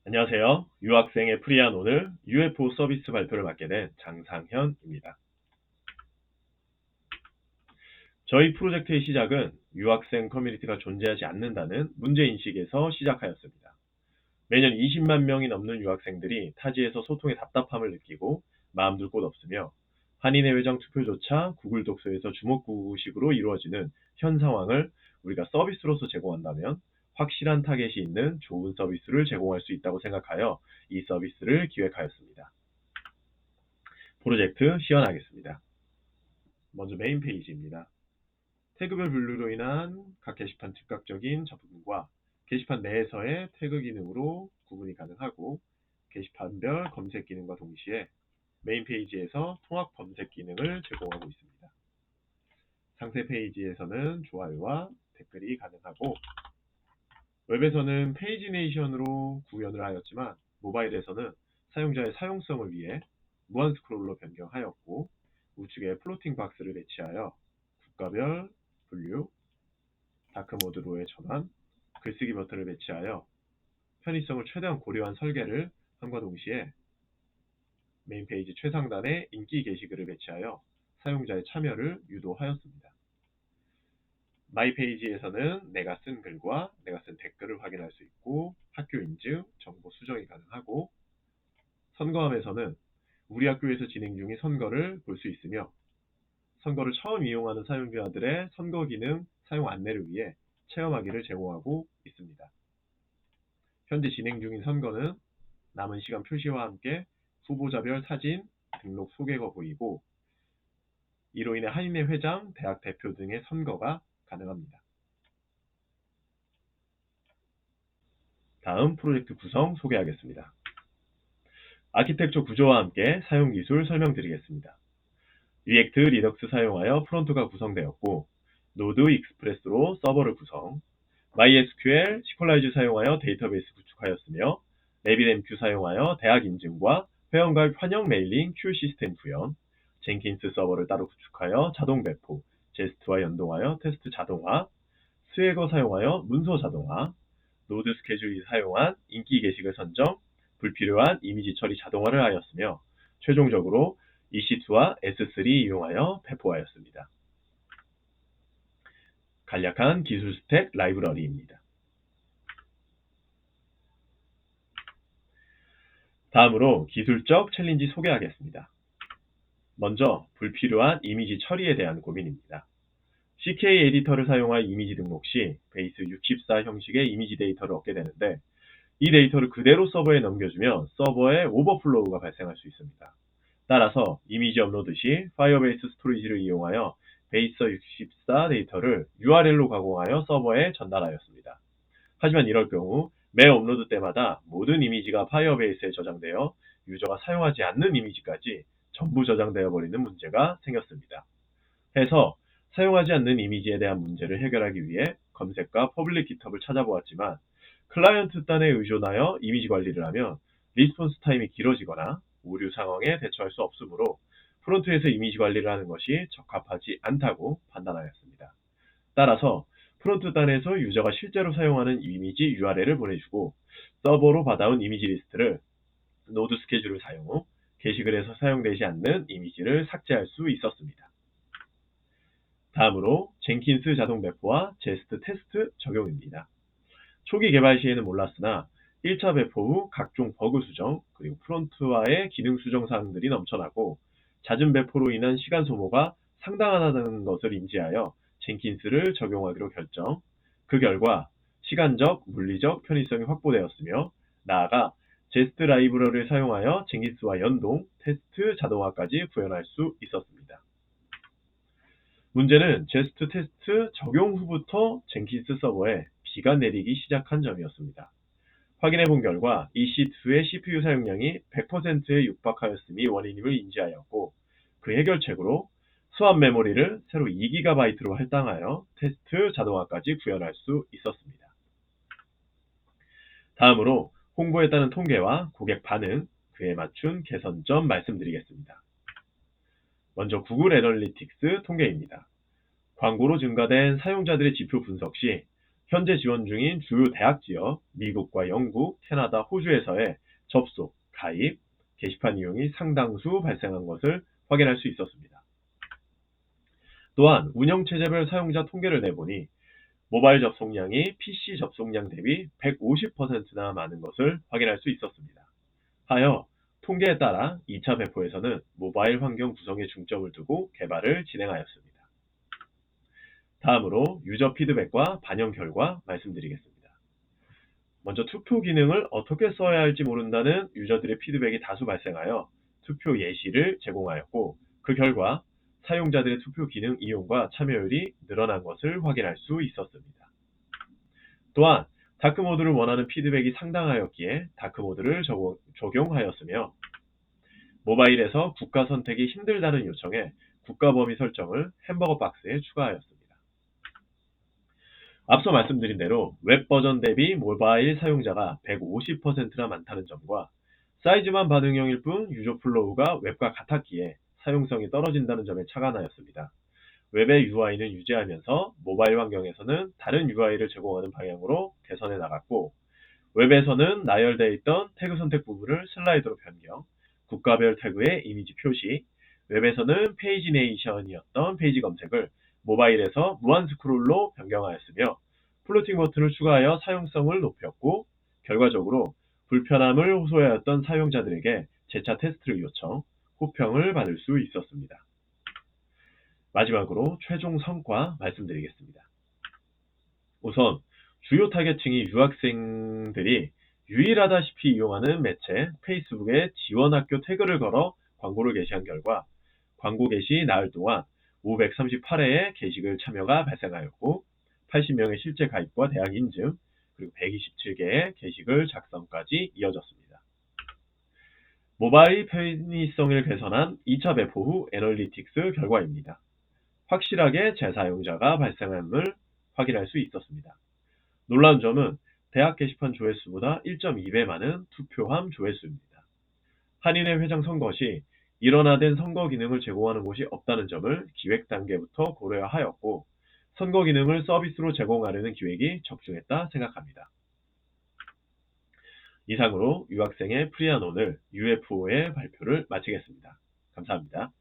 안녕하세요. 유학생의 프리한 오늘 UFO 서비스 발표를 맡게 된 장상현입니다. 저희 프로젝트의 시작은 유학생 커뮤니티가 존재하지 않는다는 문제인식에서 시작하였습니다. 매년 20만 명이 넘는 유학생들이 타지에서 소통에 답답함을 느끼고 마음둘 곳 없으며 한인의 회장 투표조차 구글 독서에서 주먹구구식으로 이루어지는 현 상황을 우리가 서비스로서 제공한다면 확실한 타겟이 있는 좋은 서비스를 제공할 수 있다고 생각하여 이 서비스를 기획하였습니다. 프로젝트 시연하겠습니다. 먼저 메인 페이지입니다. 태그별 분류로 인한 각 게시판 즉각적인 접근과 게시판 내에서의 태그 기능으로 구분이 가능하고 게시판별 검색 기능과 동시에 메인 페이지에서 통합 검색 기능을 제공하고 있습니다. 상세 페이지에서는 좋아요와 댓글이 가능하고 웹에서는 페이지네이션으로 구현을 하였지만 모바일에서는 사용자의 사용성을 위해 무한 스크롤로 변경하였고 우측에 플로팅 박스를 배치하여 국가별 분류, 다크모드로의 전환, 글쓰기 버튼을 배치하여 편의성을 최대한 고려한 설계를 함과 동시에 메인 페이지 최상단에 인기 게시글을 배치하여 사용자의 참여를 유도하였습니다. 마이 페이지에서는 내가 쓴 글과 내가 쓴 댓글을 확인할 수 있고 학교 인증, 정보 수정이 가능하고 선거함에서는 우리 학교에서 진행 중인 선거를 볼 수 있으며 선거를 처음 이용하는 사용자들의 선거 기능 사용 안내를 위해 체험하기를 제공하고 있습니다. 현재 진행 중인 선거는 남은 시간 표시와 함께 후보자별 사진, 등록 소개가 보이고 이로 인해 한인회 회장, 대학 대표 등의 선거가 가능합니다. 다음 프로젝트 구성 소개하겠습니다. 아키텍처 구조와 함께 사용 기술 설명드리겠습니다. 리액트 리덕스 사용하여 프론트가 구성되었고 노드 익스프레스로 서버를 구성, MySQL, 시퀄라이즈 사용하여 데이터베이스 구축하였으며 RabbitMQ 사용하여 대학 인증과 회원가입 환영 메일링 큐 시스템 구현, 젠킨스 서버를 따로 구축하여 자동 배포, 제스트와 연동하여 테스트 자동화, 스웨거 사용하여 문서 자동화, 노드 스케줄이 사용한 인기 게시글 선정, 불필요한 이미지 처리 자동화를 하였으며 최종적으로 EC2와 S3 이용하여 배포하였습니다. 간략한 기술 스택 라이브러리입니다. 다음으로 기술적 챌린지 소개하겠습니다. 먼저 불필요한 이미지 처리에 대한 고민입니다. CK 에디터를 사용하여 이미지 등록 시 베이스 64 형식의 이미지 데이터를 얻게 되는데 이 데이터를 그대로 서버에 넘겨주면 서버에 오버플로우가 발생할 수 있습니다. 따라서 이미지 업로드 시 파이어베이스 스토리지를 이용하여 베이스 64 데이터를 URL로 가공하여 서버에 전달하였습니다. 하지만 이럴 경우 매 업로드 때마다 모든 이미지가 파이어베이스에 저장되어 유저가 사용하지 않는 이미지까지 전부 저장되어 버리는 문제가 생겼습니다. 해서 사용하지 않는 이미지에 대한 문제를 해결하기 위해 검색과 퍼블릭 깃허브를 찾아보았지만 클라이언트 단에 의존하여 이미지 관리를 하면 리스폰스 타임이 길어지거나 오류 상황에 대처할 수 없으므로 프론트에서 이미지 관리를 하는 것이 적합하지 않다고 판단하였습니다. 따라서 프론트 단에서 유저가 실제로 사용하는 이미지 URL을 보내주고 서버로 받아온 이미지 리스트를 노드 스케줄을 사용 후 게시글에서 사용되지 않는 이미지를 삭제할 수 있었습니다. 다음으로 젠킨스 자동 배포와 제스트 테스트 적용입니다. 초기 개발 시에는 몰랐으나 1차 배포 후 각종 버그 수정 그리고 프론트와의 기능 수정 사항들이 넘쳐나고 잦은 배포로 인한 시간 소모가 상당하다는 것을 인지하여 젠킨스를 적용하기로 결정. 그 결과 시간적, 물리적 편의성이 확보되었으며 나아가 제스트 라이브러리를 사용하여 젠킨스와 연동, 테스트 자동화까지 구현할 수 있었습니다. 문제는 제스트 테스트 적용 후부터 젠킨스 서버에 비가 내리기 시작한 점이었습니다. 확인해본 결과 EC2의 CPU 사용량이 100%에 육박하였음이 원인임을 인지하였고 그 해결책으로 수압 메모리를 새로 2GB로 할당하여 테스트 자동화까지 구현할 수 있었습니다. 다음으로 홍보에 따른 통계와 고객 반응, 그에 맞춘 개선점 말씀드리겠습니다. 먼저 구글 애널리틱스 통계입니다. 광고로 증가된 사용자들의 지표 분석 시 현재 지원 중인 주요 대학 지역, 미국과 영국, 캐나다, 호주에서의 접속, 가입, 게시판 이용이 상당수 발생한 것을 확인할 수 있었습니다. 또한 운영체제별 사용자 통계를 내보니 모바일 접속량이 PC 접속량 대비 150%나 많은 것을 확인할 수 있었습니다. 하여 통계에 따라 2차 배포에서는 모바일 환경 구성에 중점을 두고 개발을 진행하였습니다. 다음으로 유저 피드백과 반영 결과 말씀드리겠습니다. 먼저 투표 기능을 어떻게 써야 할지 모른다는 유저들의 피드백이 다수 발생하여 투표 예시를 제공하였고, 그 결과 사용자들의 투표 기능 이용과 참여율이 늘어난 것을 확인할 수 있었습니다. 또한 다크모드를 원하는 피드백이 상당하였기에 다크모드를 적용하였으며, 모바일에서 국가 선택이 힘들다는 요청에 국가 범위 설정을 햄버거 박스에 추가하였습니다. 앞서 말씀드린 대로 웹 버전 대비 모바일 사용자가 150%나 많다는 점과 사이즈만 반응형일 뿐 유저 플로우가 웹과 같았기에 사용성이 떨어진다는 점에 착안하였습니다. 웹의 UI는 유지하면서 모바일 환경에서는 다른 UI를 제공하는 방향으로 개선해 나갔고, 웹에서는 나열되어 있던 태그 선택 부분을 슬라이드로 변경, 국가별 태그의 이미지 표시, 웹에서는 페이지네이션이었던 페이지 검색을 모바일에서 무한 스크롤로 변경하였으며, 플로팅 버튼을 추가하여 사용성을 높였고, 결과적으로 불편함을 호소하였던 사용자들에게 재차 테스트를 요청, 호평을 받을 수 있었습니다. 마지막으로 최종 성과 말씀드리겠습니다. 우선 주요 타겟층이 유학생들이 유일하다시피 이용하는 매체 페이스북에 지원학교 태그를 걸어 광고를 게시한 결과 광고 게시 나흘 동안 538회의 게시글 참여가 발생하였고, 80명의 실제 가입과 대학 인증, 그리고 127개의 게시글 작성까지 이어졌습니다. 모바일 편의성을 개선한 2차 배포 후 애널리틱스 결과입니다. 확실하게 재사용자가 발생함을 확인할 수 있었습니다. 놀라운 점은 대학 게시판 조회수보다 1.2배 많은 투표함 조회수입니다. 한인회 회장 선거 시 일원화된 선거 기능을 제공하는 곳이 없다는 점을 기획 단계부터 고려하였고, 선거 기능을 서비스로 제공하려는 기획이 적중했다 생각합니다. 이상으로 유학생의 프리한 오늘 UFO의 발표를 마치겠습니다. 감사합니다.